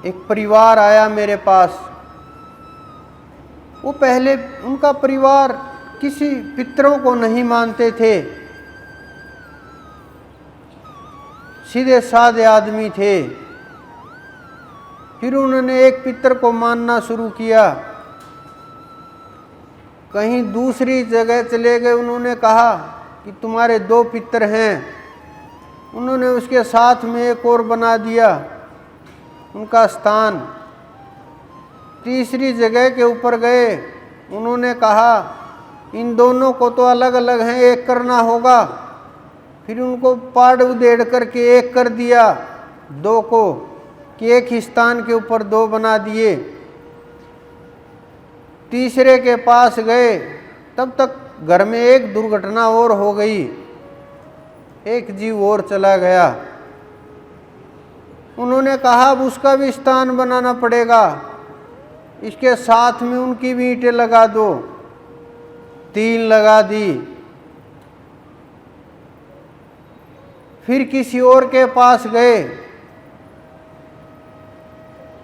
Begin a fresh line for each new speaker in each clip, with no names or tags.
एक परिवार आया मेरे पास। वो पहले उनका परिवार किसी पितरों को नहीं मानते थे, सीधे साधे आदमी थे। फिर उन्होंने एक पितर को मानना शुरू किया। कहीं दूसरी जगह चले गए, उन्होंने कहा कि तुम्हारे 2 पितर हैं। उन्होंने उसके साथ में एक और बना दिया उनका स्थान। तीसरी जगह के ऊपर गए, उन्होंने कहा इन दोनों को तो अलग अलग हैं, एक करना होगा। फिर उनको पाड़ उधेड़ करके एक कर दिया 2 को, कि एक ही स्थान के ऊपर 2 बना दिए। तीसरे के पास गए, तब तक घर में एक दुर्घटना और हो गई, एक जीव और चला गया। उन्होंने कहा अब उसका भी स्थान बनाना पड़ेगा, इसके साथ में उनकी भी ईंटें लगा दो। 3 लगा दी। फिर किसी और के पास गए,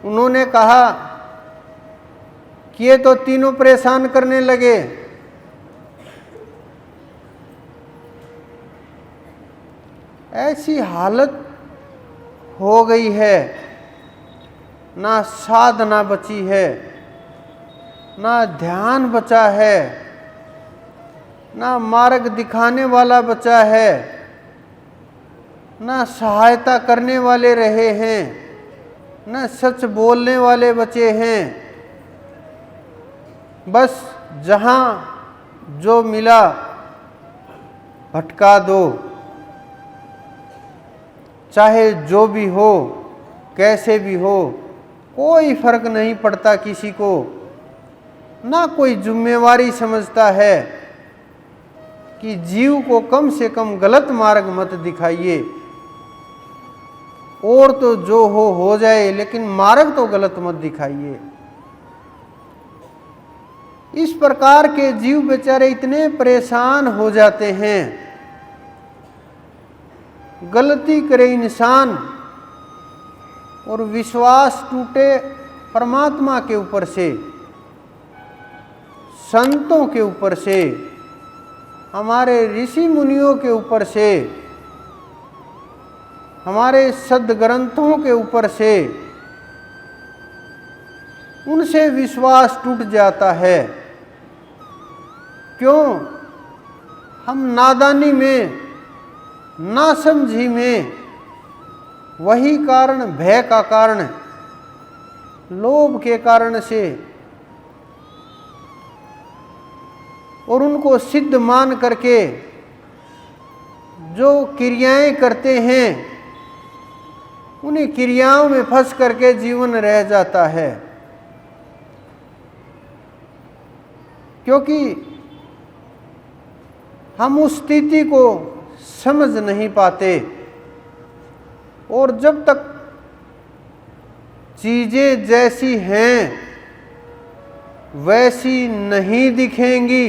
उन्होंने कहा कि ये तो तीनों परेशान करने लगे। ऐसी हालत हो गई है, ना साधना बची है, ना ध्यान बचा है, ना मार्ग दिखाने वाला बचा है, ना सहायता करने वाले रहे हैं, ना सच बोलने वाले बचे हैं। बस जहाँ जो मिला भटका दो, चाहे जो भी हो, कैसे भी हो, कोई फर्क नहीं पड़ता किसी को। ना कोई जिम्मेवारी समझता है कि जीव को कम से कम गलत मार्ग मत दिखाइए। और तो जो हो जाए, लेकिन मार्ग तो गलत मत दिखाइए। इस प्रकार के जीव बेचारे इतने परेशान हो जाते हैं। गलती करे इंसान और विश्वास टूटे परमात्मा के ऊपर से, संतों के ऊपर से, हमारे ऋषि मुनियों के ऊपर से, हमारे सद्ग्रंथों के ऊपर से, उनसे विश्वास टूट जाता है। क्यों? हम नादानी में, नासमझी में, वही कारण, भय का कारण, लोभ के कारण से, और उनको सिद्ध मान करके जो क्रियाएं करते हैं, उन्हीं क्रियाओं में फंस करके जीवन रह जाता है। क्योंकि हम उस स्थिति को समझ नहीं पाते, और जब तक चीजें जैसी हैं वैसी नहीं दिखेंगी,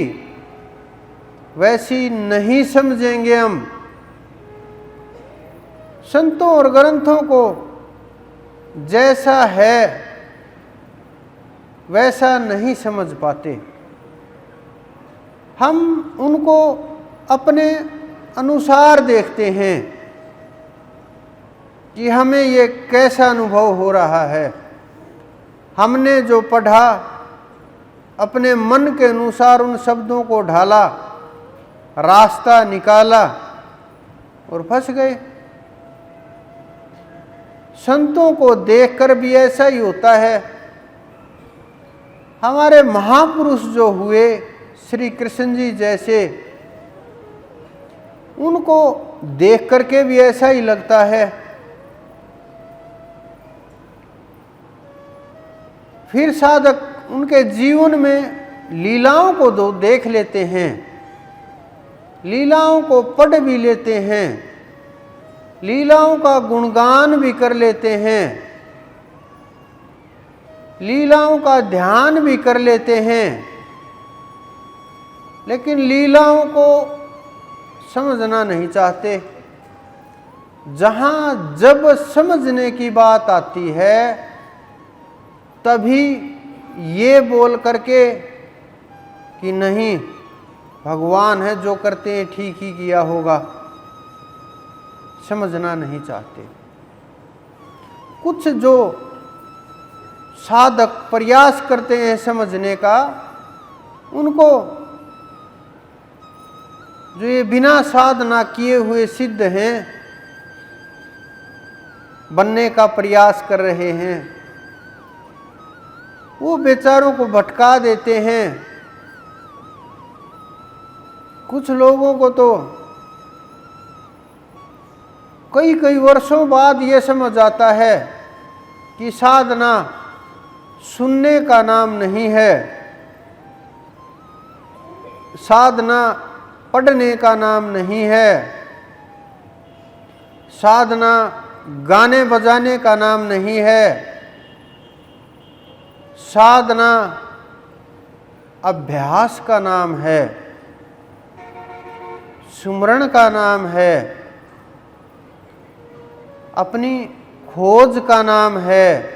वैसी नहीं समझेंगे हम, संतों और ग्रंथों को जैसा है वैसा नहीं समझ पाते। हम उनको अपने अनुसार देखते हैं कि हमें ये कैसा अनुभव हो रहा है। हमने जो पढ़ा, अपने मन के अनुसार उन शब्दों को ढाला, रास्ता निकाला और फंस गए। संतों को देखकर भी ऐसा ही होता है। हमारे महापुरुष जो हुए, श्री कृष्ण जी जैसे, उनको देख करके भी ऐसा ही लगता है। फिर साधक उनके जीवन में लीलाओं को देख लेते हैं, लीलाओं को पढ़ भी लेते हैं, लीलाओं का गुणगान भी कर लेते हैं, लीलाओं का ध्यान भी कर लेते हैं, लेकिन लीलाओं को समझना नहीं चाहते। जहाँ जब समझने की बात आती है, तभी ये बोल करके कि नहीं भगवान है, जो करते हैं ठीक ही किया होगा, समझना नहीं चाहते। कुछ जो साधक प्रयास करते हैं समझने का, उनको जो ये बिना साधना किए हुए सिद्ध हैं, बनने का प्रयास कर रहे हैं, वो बेचारों को भटका देते हैं। कुछ लोगों को तो कई कई वर्षों बाद ये समझ आता है कि साधना सुनने का नाम नहीं है, साधना पढ़ने का नाम नहीं है, साधना गाने बजाने का नाम नहीं है, साधना अभ्यास का नाम है, सुमरण का नाम है, अपनी खोज का नाम है।